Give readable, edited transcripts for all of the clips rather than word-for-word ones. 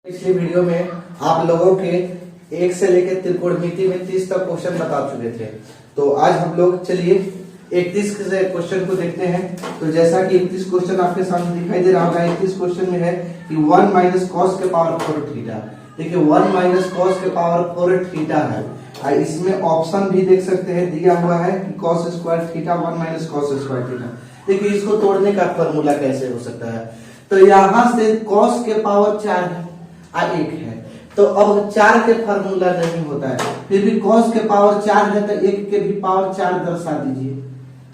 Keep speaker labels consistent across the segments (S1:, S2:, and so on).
S1: पिछली वीडियो में आप लोगों के 1 से लेकर त्रिकोणमिति में 30 तक क्वेश्चन बता चुके थे। तो आज हम लोग चलिए 31 से क्वेश्चन को देखते हैं। तो जैसा कि 31 क्वेश्चन आपके सामने दिखाई दे रहा होगा, 31 क्वेश्चन में है कि 1 माइनस कॉस के पावर 4 थीटा। देखिए 1 माइनस कॉस के पावर 4 थीटा है। इसमें ऑप्शन भी देख सकते हैं, दिया हुआ है कि cos square theta 1 minus cos square theta. देखिए इसको तोड़ने का फॉर्मूला कैसे हो सकता है। तो यहाँ से कॉस के पावर 4 है और 1 है, तो अब 4 के फार्मूला नहीं होता है। फिर भी cos के पावर 4 है तो 1 के भी पावर 4 दर्शा दीजिए,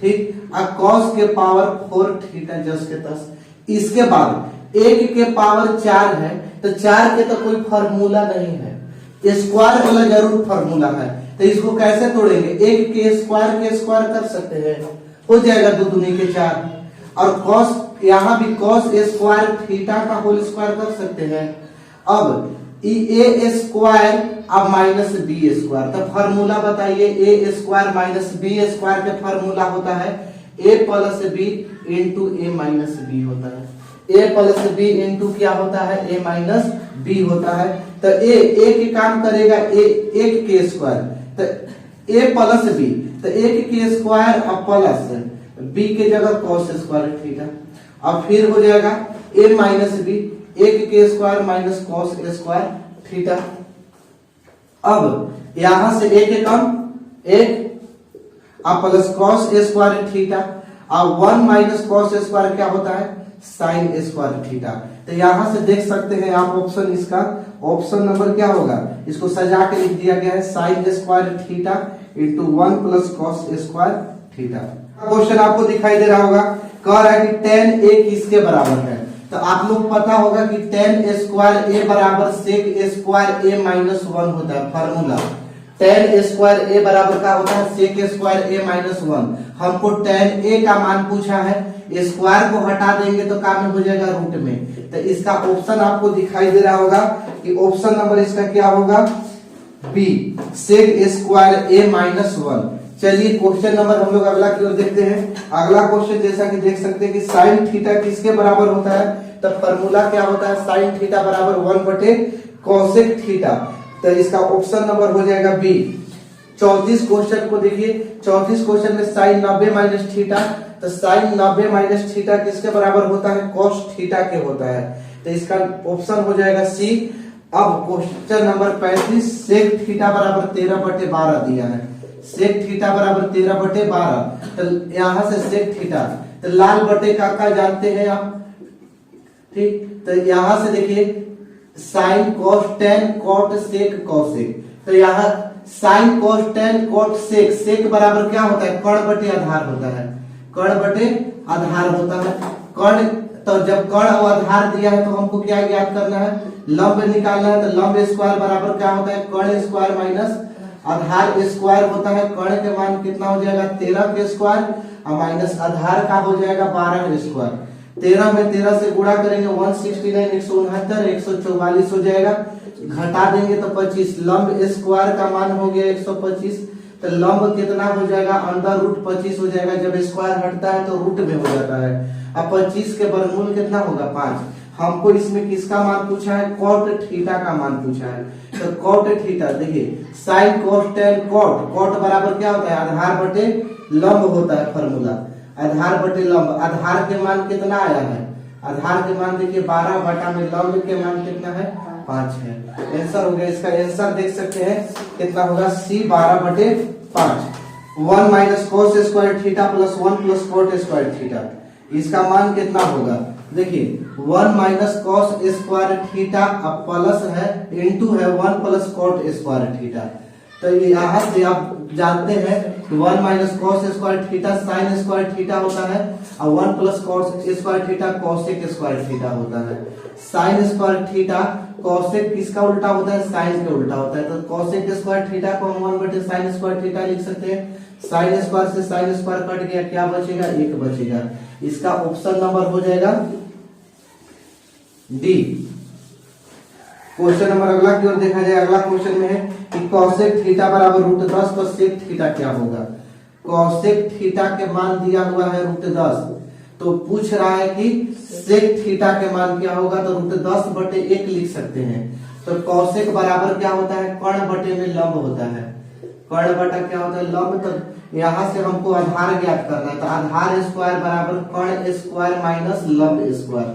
S1: ठीक। अब cos के पावर 4 थीटा जस के तस। इसके बाद 1 के पावर 4 है तो 4 के तो कोई फार्मूला नहीं है, स्क्वायर वाला जरूर फार्मूला है। तो इसको कैसे तोड़ेंगे, 1 के स्क्वायर कर सकते हैं, हो जाएगा 2 दूनी के 4। और cos यहाँ भी cos स्क्वायर थीटा का होल स्क्वायर कर सकते हैं। अब ए स्क्वायर अब माइनस बी स्क्वायर, तो फॉर्मूला बताइए। ए स्क्वायर माइनस बी स्क्वायर के फॉर्मूला होता है A plus B into A minus B होता है। ए प्लस बी इंटू क्या होता है, ए माइनस बी होता है। तो ए के काम करेगा ए 1 के स्क्वायर, तो ए प्लस बी, तो 1 के स्क्वायर अब प्लस बी के जगह कॉस स्क्वायर थीटा। अब फिर हो जाएगा ए माइनस बी, 1 के square minus cos square theta. अब यहां से 1 कम 1 अब प्लस कॉस स्क्वायर थीटा। अब 1 माइनस कॉस स्क्वायर क्या होता है, साइन स्क्वायर थीटा। तो यहां से देख सकते हैं आप ऑप्शन, इसका ऑप्शन नंबर क्या होगा, इसको सजा के लिख दिया गया है sign square theta into 1 plus cos square theta. Question आपको दिखाई दे रहा होगा, कह रहा है कि tan a किसके बराबर है। तो आप लोग पता होगा कि tan स्क्वायर a बराबर sec स्क्वायर a माइनस 1 होता है फॉर्मूला। tan स्क्वायर a बराबर क्या होता है, sec स्क्वायर a माइनस 1। हमको tan a का मान पूछा है, स्क्वायर को हटा देंगे तो काम में हो जाएगा रूट में। तो इसका ऑप्शन आपको दिखाई दे रहा होगा कि ऑप्शन नंबर इसका क्या होगा, B sec square a minus 1। चलिए क्वेश्चन नंबर हम लोग अगला की ओर देखते हैं। अगला क्वेश्चन जैसा कि देख सकते हैं कि साइन थीटा किसके बराबर होता है, तो फॉर्मूला क्या होता है, साइन थीटा बराबर 1 कोसेक थीटा। तो इसका ऑप्शन नंबर हो जाएगा बी। 34 क्वेश्चन को देखिए, 34 क्वेश्चन में साइन 90 माइनस थीटा, तो साइन 90 माइनस थीटा किसके बराबर होता है, कॉस थीटा के होता है। तो इसका ऑप्शन हो जाएगा सी। अब क्वेश्चन नंबर 35 सेक थीटा बराबर 13/12 दिया है, सेक थीटा बराबर 13/12। तो यहां से सेक थीटा, तो लाल बटे का जानते हैं आप, ठीक। तो यहां से देखिए sine cos tan cot sec cosec. तो यहाँ sine cos tan cot sec, sec बराबर क्या होता है, कर्ण बटे आधार होता है, कर्ण बटे आधार होता है। कर्ण, तो जब कर्ण और आधार दिया है तो हमको क्या ज्ञात करना है, लंब निकालना है। तो लंब स्क्वायर बराबर क्या होता है, कर्ण स्क्वायर माइनस आधार स्क्वायर होता है। कर्ण के मान कितना हो जाएगा, 13 के स्क्वायर और माइनस आधार का हो जाएगा 12 के स्क्वायर। 13 में 13 से गुणा करेंगे 169, 169, 144 हो जाएगा। घटा देंगे तो 25, लंब स्क्वायर का मान हो गया 125। तो लंब कितना हो जाएगा, अंदर रूट 25 हो जाएगा। जब स्क्वायर हटता है तो रूट में हो जाता है। अब 25 के वर्गमूल कितना होगा, 5। हमको इसमें किसका मान पूछा है, कॉट थीटा का मान पूछा है। तो कॉट थीटा देखिए sine cos tan cot, cot बराबर क्या होता है, आधार बटे लंब होता है फॉर्मूला, आधार बटे लंब। आधार के मान कितना आया है, आधार के मान देखिए 12 बटा में लंब के मान कितना है, 5 है। आंसर हो गया, इसका आंसर देख सकते हैं कितना होगा, C 12/5। 1 minus cos square theta plus 1 plus cot square theta, इसका मान कितना होगा, देखिए 1 माइनस कॉस स्क्वायर थीटा अब प्लस है इंटू है 1 प्लस कॉट स्क्वायर थीटा। तो यहाँ से आप जानते हैं 1 minus cos square theta sine square theta होता है और 1 plus cos square theta cosec square theta होता है। साइन स्क्वायर थीटा कॉसेक किसका उल्टा होता है, साइन के उल्टा होता है। तो कॉसेक स्क्वायर थीटा को हम 1/sin स्क्वायर थीटा लिख सकते हैं। साइन स्क्वायर से साइन स्क्वायर कट गया, क्या बचेगा, 1 बचेगा। इसका ऑप्शन नंबर हो जाएगा डी। क्वेश्चन नंबर अगला की ओर देखा जाए। अगला क्वेश्चन में है कि कॉसेक थीटा बराबर √10, तो सेक थीटा क्या होगा। कॉसेक थीटा के मान दिया हुआ है √10, तो पूछ रहा है कि सेक थीटा के मान क्या होगा, तो √10/1 लिख सकते हैं। तो कौशिक बराबर क्या होता है, कर्ण बटे में लंब होता है। कर्ण बटा क्या होता है, लंब। तो यहाँ से हमको आधार ज्ञात करना है, तो आधार स्क्वायर बराबर कर्ण स्क्वायर माइनस लंब स्क्वायर।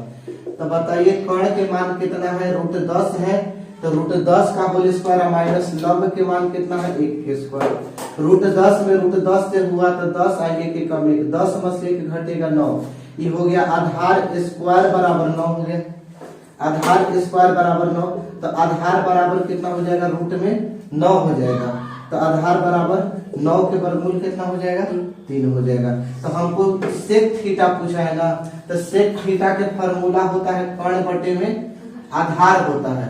S1: तो बताइए कर्ण के मान कितना है, √10 है, तो √10 का होल स्क्वायर माइनस लंब के मान कितना है, 1 के स्क्वायर। √10 में √10 से हुआ तो 10 आगे के कम 1, 10 में से 1 घटेगा 9। ये हो गया आधार स्क्वायर बराबर 9 हो गया। आधार स्क्वायर बराबर 9, तो आधार बराबर कितना हो जाएगा, रूट में 9 हो जाएगा। तो आधार बराबर 9 के वर्गमूल कितना हो जाएगा, 3 हो जाएगा। तो हमको सेक थीटा पूछा है ना, तो सेक थीटा के फॉर्मूला होता है कर्ण बटे में आधार होता है,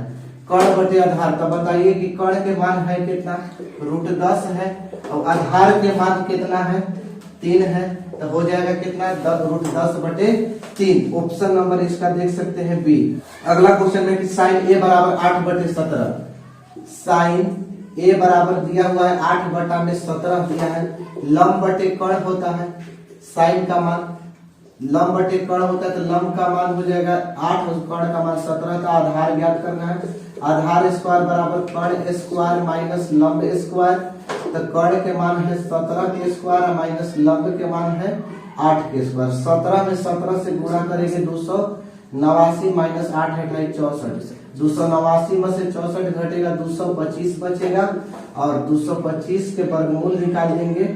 S1: कर्ण बटे आधार। तो बताइए कि कर्ण के मान है कितना, √10 है, और आधार के मान कितना है, 3 है। तो हो जाएगा कितना, √10/3। ऑप्शन नंबर इसका देख सकते हैं बी। अगला क्वेश्चन में कि साइन ए बराबर 8/17। साइन ए बराबर दिया हुआ है 8/17 दिया है। लंब बटे कर्ण होता है, साइन का मान लंब बटे कर्ण होता है, तो लंब का मान हो जाएगा 8 और कर्ण का मान 17 का आधार ज्ञात करना है। आधार स्क्वायर बराबर कर्ण स्क्वायर माइनस लंब स्क्वायर। तो कर्ण के मान है 17 के स्क्वायर माइनस लंब के मान है 8 के स्क्वायर। 17 में 17 से गुणा करेंगे 289 माइनस 8 है 64। 289 में से 64 घटेगा 225 बचेगा, और 225 के वर्गमूल निकाल देंगे।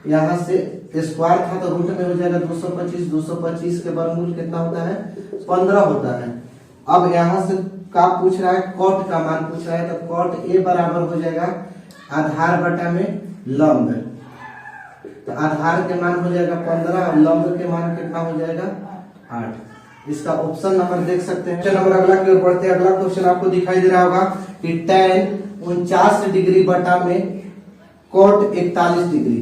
S1: यहाँ से स्क्वायर था तो रूट में हो जाएगा 225। 225 के वर्गमूल कितना होता है, 15 होता है। अब यहाँ से क्या पूछ रहा है, कॉट का मान पूछ रहा है, तो कॉट ए बराबर हो जाएगा आधार बटा में लंब। तो आधार के मान हो जाएगा 15 और लंब के मान कितना हो जाएगा 8। इसका ऑप्शन नंबर देख सकते हैं। नंबर अगला की ओर बढ़ते हैं। अगला क्वेश्चन आपको दिखाई दे रहा होगा कि tan 49 डिग्री बटा में cot 41 डिग्री,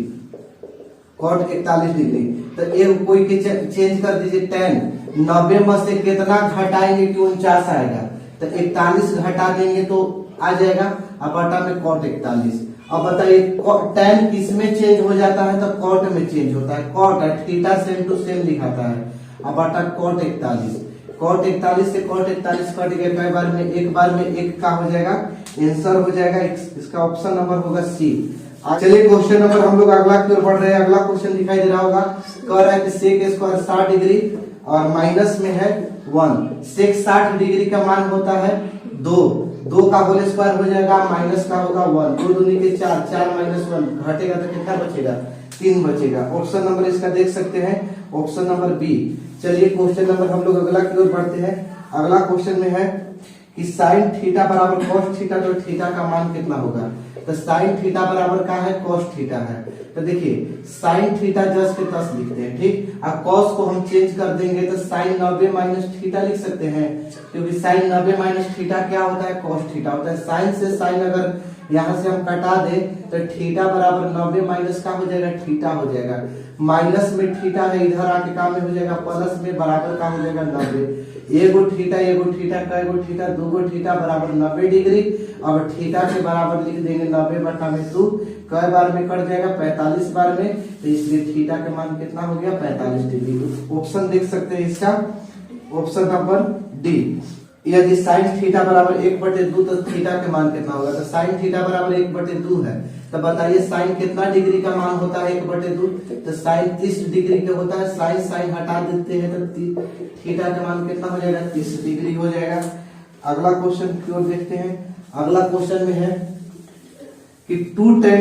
S1: cot 41 डिग्री। तो ये कोई के चेंज कर दीजिए, tan 90 में से कितना घटाएंगे कि 49 आएगा, तो 41 घटा देंगे तो आ जाएगा, अब बटा में cot 41। अब बताइए tan किस में चेंज हो जाता है, तो cot में चेंज होता है। cot theta same to same लिखाता है। अब बटा cot 41, cot 41 से cot 41 कट गया, कई बार में एक बार में एक का हो जाएगा, आंसर हो जाएगा इसका ऑप्शन नंबर होगा सी। चलिए क्वेश्चन नंबर हम लोग अगला की ओर बढ़ रहे हैं। अगला क्वेश्चन दिखाई दे रहा होगा, कह रहा है कि सेक स्क्वायर 60 डिग्री और माइनस में है 1। सेक 60 डिग्री का मान होता है 2 का होल स्क्वायर हो जाएगा, माइनस का होगा 1, 2 दूनी के 4, 4 माइनस 1 घटेगा तो कितना बचेगा, 3 बचेगा। ऑप्शन नंबर इसका देख सकते हैं, ऑप्शन नंबर बी। चलिए क्वेश्चन नंबर हम लोग अगला की ओर बढ़ते हैं। अगला क्वेश्चन में है कि साइन थीटा बराबर कॉस थीटा, तो थीटा का मान कितना होगा, तो साइन थीटा बराबर क्या है, कॉस थीटा है। तो देखिए साइन थीटा जस के तस लिखते हैं, ठीक। अब कॉस को हम चेंज कर देंगे तो साइन 90 माइनस थीटा लिख सकते हैं, क्योंकि साइन 90 माइनस थीटा क्या होता है, कॉस थीटा होता है। साइन से साइन अगर यहाँ से हम कटा दे तो थीटा बराबर 90 माइनस का हो जाएगा, थीटा हो जाएगा। माइनस में थीटा है, इधर आके काम में हो जाएगा प्लस में, बराबर का हो जाएगा 90। एगो थीटा कईगो थीटा, 2 थीटा बराबर 90 डिग्री। अब थीटा के बराबर लिख देंगे 90 बटा में 2, कई बार में कट जाएगा 45 बार में, तो इसलिए थीटा का मान कितना हो गया, 45 डिग्री। ऑप्शन देख सकते हैं इसका, ऑप्शन नंबर डी। यदि साइन थीटा बराबर 1/2 तो थीटा के मान कितना होगा, तो साइन थीटा बराबर 1/2 है। तो बताइए साइन कितना डिग्री का मान होता है 1/2, तो साइन 30 डिग्री का होता है। साइन साइन हटा देते हैं तो थीटा का मान कितना हो जाएगा, 30 डिग्री हो जाएगा। अगला क्वेश्चन की ओर देखते हैं। अगला क्वेश्चन में है कि 2 tan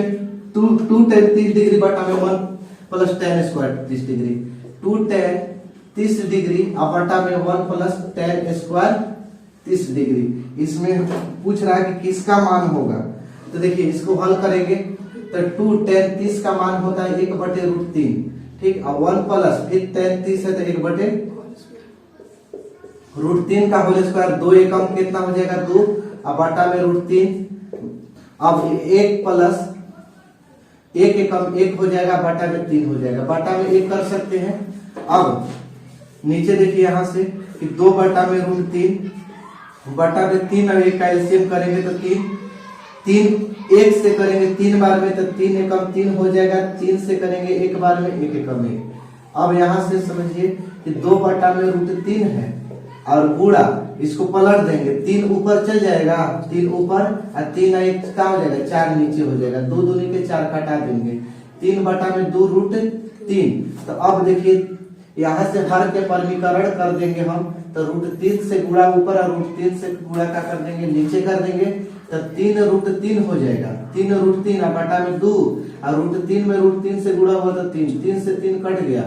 S1: 30 डिग्री बटा में 1 plus tan square 30 degree, 2 tan 30 degree बटा में 1 प्लस tan स्क्वायर 30 डिग्री। इसमें पूछ रहा है कि किसका मान होगा, तो देखिए इसको हल करेंगे तो 2 tan 30 का मान होता है 1/√3, ठीक। और 1 प्लस फिर tan 30 है तो 1/√3 का होल स्क्वायर, 2 एकम कितना हो जाएगा 2, अब बटा में √3। अब 1 प्लस 1 एकम 1 हो जाएगा, बटा में 3 हो जाएगा, बटा में 1 कर सकते हैं। अब नीचे देखिए यहाँ से कि 2 बटा में √3 बटा में 3, और 1 का एलसीएम करेंगे तो 3 1 से करेंगे 3 बार में तो 3 एकम 3 हो जाएगा, 3 से करेंगे 1 बार में 1 एकम 1। अब यहाँ से समझिए कि 2/√3 है और गुणा इसको पलट देंगे, 3 ऊपर चल जाएगा, 3 ऊपर और 3 एक क्या हो जाएगा, 4 नीचे हो जाएगा, 2 दूनी के 4 काटा देंगे, 3/2√3। तो अब देखिए यहाँ से हर के परमीकरण कर देंगे हम, तो √3 से गुणा ऊपर और √3 से गुणा का कर देंगे नीचे कर देंगे, तो 3√3 हो जाएगा, 3√3 2 और √3 में √3 से गुणा हुआ तो 3 से 3 कट गया,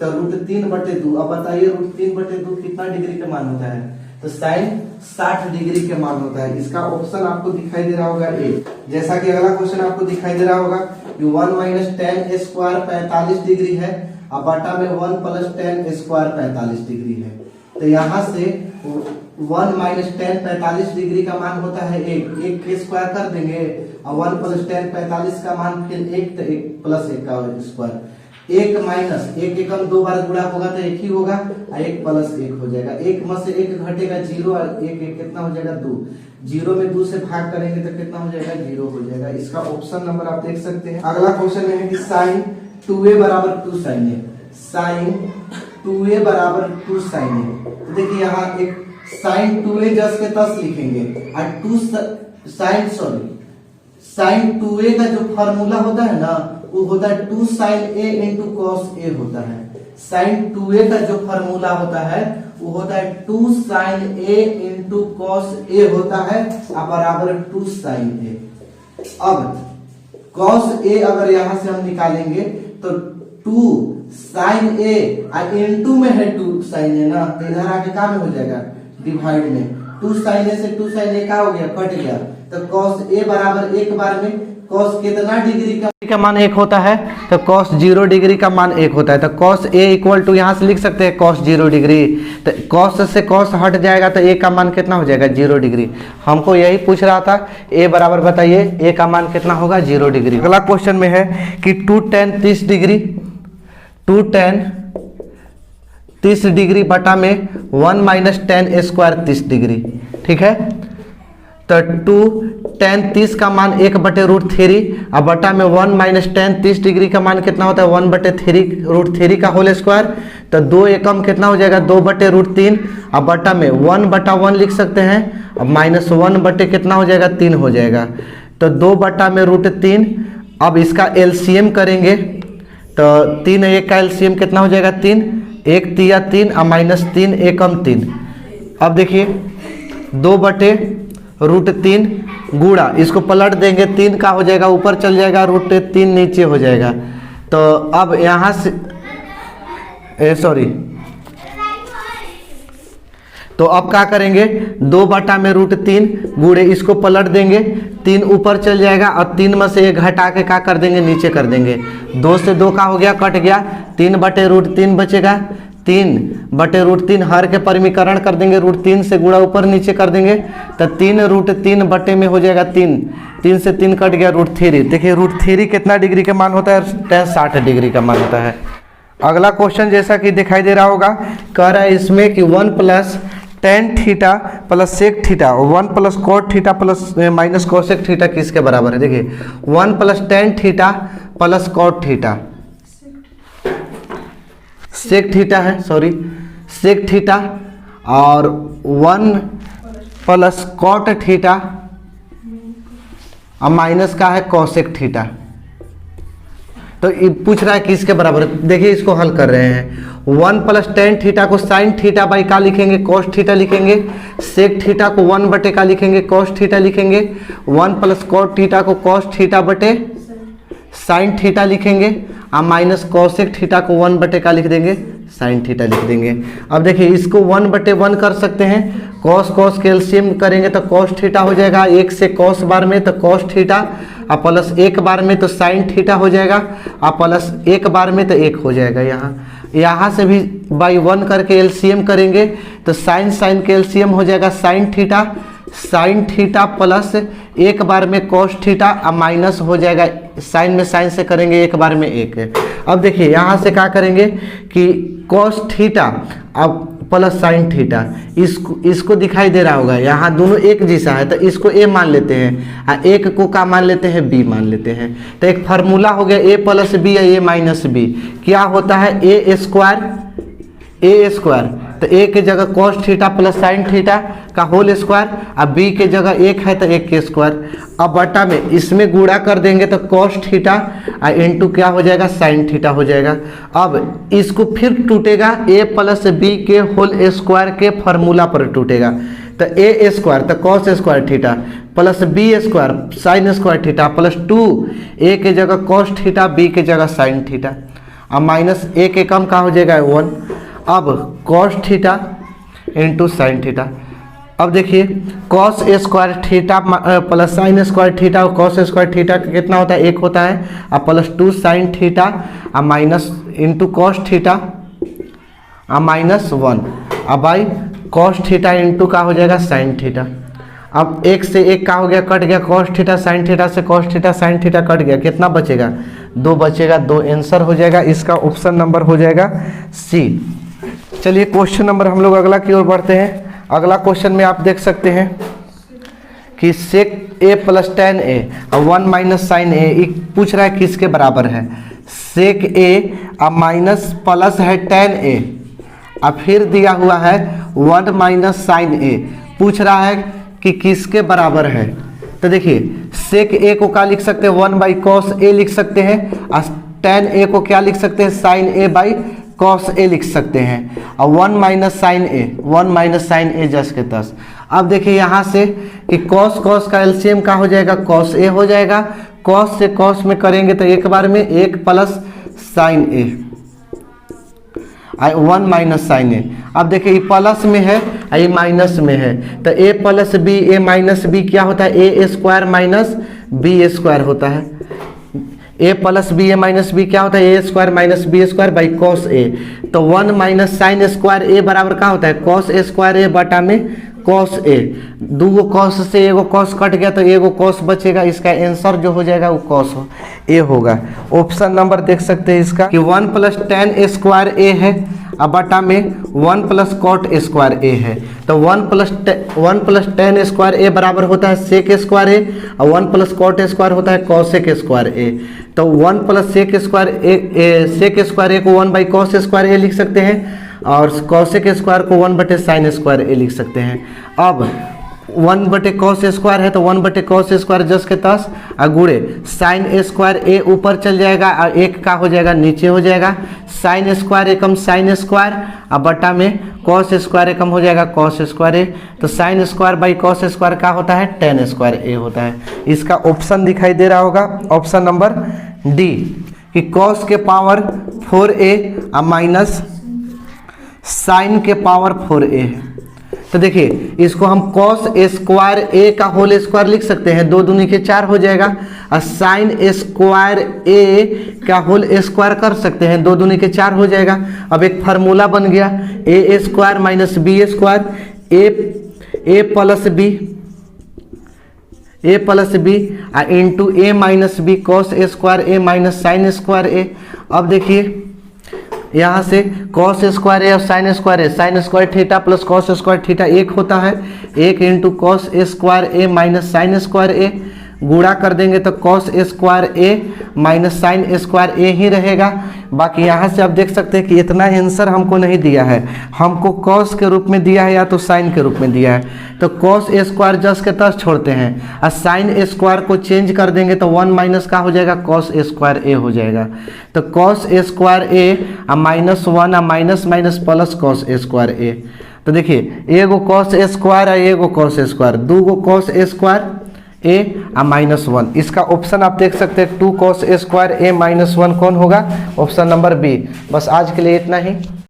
S1: तो √3/2। अब बताइए √3/2 कितना डिग्री का मान होता है, तो साइन 60 डिग्री के मान होता है। इसका ऑप्शन आपको दिखाई दे रहा होगा ए। जैसा कि अगला क्वेश्चन आपको दिखाई दे रहा होगा कि 1 - tan² 45 डिग्री है, अब बटा में 1 + tan² 45 डिग्री है। तो यहाँ से 1 - tan 45 डिग्री का मान होता है 1 के स्क्वायर कर देंगे, और 1 + tan 45 का मान फिर 1, तो 1 + 1 का स्क्वायर, 1 - 1 एकम 2 बार गुणा होगा तो 1 ही होगा, और 1 + 1 हो जाएगा, 1 में से 1 घटेगा 0 और 1 कितना हो जाएगा 2, 0 में 2 से भाग करेंगे तो कितना हो जाएगा 0 हो जाएगा। इसका ऑप्शन नंबर आप देख सकते हैं। अगला क्वेश्चन में है कि sin 2a = 2 sin a, sin 2a = 2 sin a। तो देखिए यहाँ एक sin 2a जस के तस लिखेंगे और sin 2a का जो फॉर्मूला होता है ना वो होता है 2 sin a × cos a होता है। sin 2a का जो फॉर्मूला होता है वो होता है 2 sin a × cos a होता है बराबर 2 sin a। अब cos a अगर यहां से हम निकालेंगे तो 2 sin a और into में है 2 sin a ना, तो इधर आके क्या में हो जाएगा डिवाइड में, 2 sin a से 2 sin a का हो गया कट गया, तो cos a बराबर एक बार में cos कितना डिग्री का मान 1 होता है, तो cos 0 डिग्री का मान 1 होता है, तो cos a = यहाँ से लिख सकते हैं cos 0 डिग्री, तो cos से cos हट जाएगा तो a का मान कितना हो जाएगा 0 डिग्री। हमको यही पूछ रहा था, a बराबर बताइए a का मान कितना होगा 0 डिग्री। अगला क्वेश्चन में है कि 2 tan 30 डिग्री, 2 tan 30 डिग्री बटा में 1 - tan a² 30 डिग्री, ठीक है। तो 2 tan 30 का मान 1/√3 और बटा में 1 - tan 30 डिग्री का मान कितना होता है 1/3 का होल स्क्वायर, तो 2 एकम कितना हो जाएगा 2/√3 और बटा में 1/1 लिख सकते हैं, अब -1 कितना हो जाएगा 3 हो जाएगा, तो 2/√3। अब इसका एलसीएम करेंगे तो 3 1 का एलसीएम कितना हो जाएगा 3, 1 3 3 और -3 एकम 3। अब देखिए 2/√3 गुणा इसको पलट देंगे, 3 का हो जाएगा ऊपर चल जाएगा, √3 नीचे हो जाएगा। तो अब यहाँ से तो अब क्या करेंगे 2/√3 गुणे इसको पलट देंगे, 3 ऊपर चल जाएगा और 3 में से 1 घटा के क्या कर देंगे नीचे कर देंगे, 2 से 2 का हो गया कट गया, 3/√3 बचेगा, 3/√3 हर के परमीकरण कर देंगे, √3 से गुणा ऊपर नीचे कर देंगे, तो 3√3 बटे में हो जाएगा 3 से 3 कट गया √3। देखिए √3 कितना डिग्री का मान होता है, tan 60 डिग्री का मान होता है। अगला क्वेश्चन जैसा कि दिखाई दे रहा होगा, कह रहा है इसमें कि 1 + tan theta + sec theta, 1 + cot theta + -cosec theta किसके बराबर है। देखिए 1 + tan theta + cot theta, sec theta है, सेक थीटा, और 1 + cot थीटा और माइनस का है cosec थीटा। तो ये पूछ रहा है किसके बराबर, देखिए इसको हल कर रहे हैं। 1 + tan थीटा को sin थीटा बाई का लिखेंगे cos थीटा लिखेंगे, सेक थीटा को 1 बटे का लिखेंगे cos थीटा लिखेंगे, 1 + cot थीटा को cos थीटा बटे sin थीटा लिखेंगे, और -cosec थीटा को 1 बटे का लिख देंगे sin थीटा लिख देंगे। अब देखिए इसको 1/1 कर सकते हैं, cos के एलसीएम करेंगे तो cos थीटा हो जाएगा, 1 से cos बार में तो cos थीटा, और प्लस 1 बार में तो sin थीटा हो जाएगा, और प्लस 1 बार में तो 1 हो जाएगा। यहाँ से भी बाई 1 करके एलसीएम करेंगे तो sin के एलसीएम हो जाएगा sin थीटा प्लस 1 बार में cos थीटा, और माइनस हो जाएगा sin में sin से करेंगे 1 बार में 1। अब देखिए यहाँ से क्या करेंगे कि cos थीटा, अब प्लस साइन थीटा, इसको दिखाई दे रहा होगा, यहाँ दोनों एक जैसा है तो इसको ए मान लेते हैं और एक को क्या मान लेते हैं, बी मान लेते हैं। तो एक फार्मूला हो गया ए प्लस बी या ए माइनस बी, क्या होता है ए स्क्वायर, तो ए के जगह cos theta plus sine theta का होल स्क्वायर, अब बी के जगह एक है तो एक के स्क्वायर, अब बटा में इसमें गुणा कर देंगे तो कॉस थीटा और इंटू क्या हो जाएगा, साइन थीटा हो जाएगा। अब इसको फिर टूटेगा ए प्लस बी के होल स्क्वायर के फार्मूला पर टूटेगा, तो ए स्क्वायर तो cos square theta plus B square sine square theta plus 2 A के जगह कॉस थीटा बी के जगह साइन थीटा, अब माइनस ए के कम का हो जाएगा 1, अब cos theta into sine theta. अब देखिए cos square theta plus sine square theta और कॉस स्क्वायर थीटा कितना होता है, 1 होता है, अब प्लस 2 साइन थीटा और माइनस इंटू कॉस थीटा और माइनस 1, अब बाई कॉस थीटा इंटू का हो जाएगा साइन थीटा। अब एक से एक का हो गया, कट गया, कॉस थीटा साइन थीटा से cos theta sine theta cut गया, कितना बचेगा, 2 बचेगा, 2 आंसर हो जाएगा, इसका ऑप्शन नंबर हो जाएगा सी। चलिए क्वेश्चन नंबर हम लोग अगला की ओर बढ़ते हैं। अगला क्वेश्चन में आप देख सकते हैं कि सेक ए प्लस टेन ए और 1 माइनस साइन ए पूछ रहा है किसके बराबर है, सेक ए और माइनस प्लस है टेन ए और फिर दिया हुआ है 1 माइनस साइन ए, पूछ रहा है कि किसके बराबर है। तो देखिए सेक ए को क्या लिख सकते हैं, 1 बाई कॉस ए लिख सकते हैं, और टेन ए को क्या लिख सकते हैं, साइन ए बाई कॉस ए लिख सकते हैं, और 1 माइनस साइन ए जस के तस। अब देखिए यहाँ से कि कॉस का एलसीएम का हो जाएगा, कॉस ए हो जाएगा, कॉस से कॉस में करेंगे तो एक बार में 1 प्लस साइन ए 1 माइनस साइन ए। अब देखिए ये प्लस में है ये माइनस में है, तो A plus B A minus B क्या होता है, A square minus B square होता है, A plus B A minus B क्या होता है, A square minus B square by cos A. तो 1 माइनस साइन स्क्वायर ए बराबर क्या होता है, कॉस स्क्वायर ए बटा में कॉस ए, 2 कॉस से एगो कॉस कट गया तो एगो कॉस बचेगा, इसका आंसर जो हो जाएगा वो कॉस ए होगा। ऑप्शन नंबर देख सकते हैं इसका कि 1 प्लस टेन स्क्वायर ए है अब बटा में 1 प्लस कॉट स्क्वायर ए है, तो 1 प्लस टेन स्क्वायर ए बराबर होता है सेक स्क्वायर ए और 1 प्लस कॉट स्क्वायर होता है कॉसेक स्क्वायर ए। तो 1 प्लस सेक स्क्वायर ए को 1 बाई कॉस स्क्वायर ए लिख सकते हैं और कॉसेक स्क्वायर को 1 बटे साइन स्क्वायर ए लिख सकते हैं। अब 1 बटे कॉस स्क्वायर है तो 1 बटे कॉस स्क्वायर जस के तस गुड़े साइन स्क्वायर ए ऊपर चल जाएगा और एक का हो जाएगा नीचे हो जाएगा, साइन स्क्वायर एकम साइन स्क्वायर अब बटा में कॉस स्क्वायर एकम हो जाएगा कॉस स्क्वायर ए, तो sine square by cos square का होता है टेन स्क्वायर ए होता है। इसका ऑप्शन दिखाई दे रहा होगा ऑप्शन नंबर डी कि कॉस के पावर 4a और माइनस साइन के पावर 4a है। तो देखिए इसको हम कॉस स्क्वायर ए का होल स्क्वायर लिख सकते हैं, 2 दूनी के 4 हो जाएगा, और साइन स्क्वायर ए का होल स्क्वायर कर सकते हैं, 2 दूनी के 4 हो जाएगा। अब एक फार्मूला बन गया ए square minus B square A plus B into A minus B cos square A minus sine square ए। अब देखिए यहाँ से कॉस स्क्वायर ए और sign square theta plus cos square theta 1 होता है, 1 into cos square A minus sine square ए, गुणा कर देंगे तो cos square A minus sine square ए ही रहेगा। बाकी यहाँ से आप देख सकते हैं कि इतना आंसर हमको नहीं दिया है, हमको कॉस के रूप में दिया है या तो साइन के रूप में दिया है, तो कॉस स्क्वायर जस के तस छोड़ते हैं और साइन स्क्वायर को चेंज कर देंगे तो 1 माइनस का हो जाएगा कॉस स्क्वायर ए हो जाएगा। तो cos square A minus 1 minus minus plus cos square A. तो देखिए एगो कॉस स्क्वायर है एगो कॉस स्क्वायर, 2 गो कॉस स्क्वायर ए माइनस 1, इसका ऑप्शन आप देख सकते हैं 2 कॉस स्क्वायर ए माइनस 1 कौन होगा, ऑप्शन नंबर बी। बस आज के लिए इतना ही।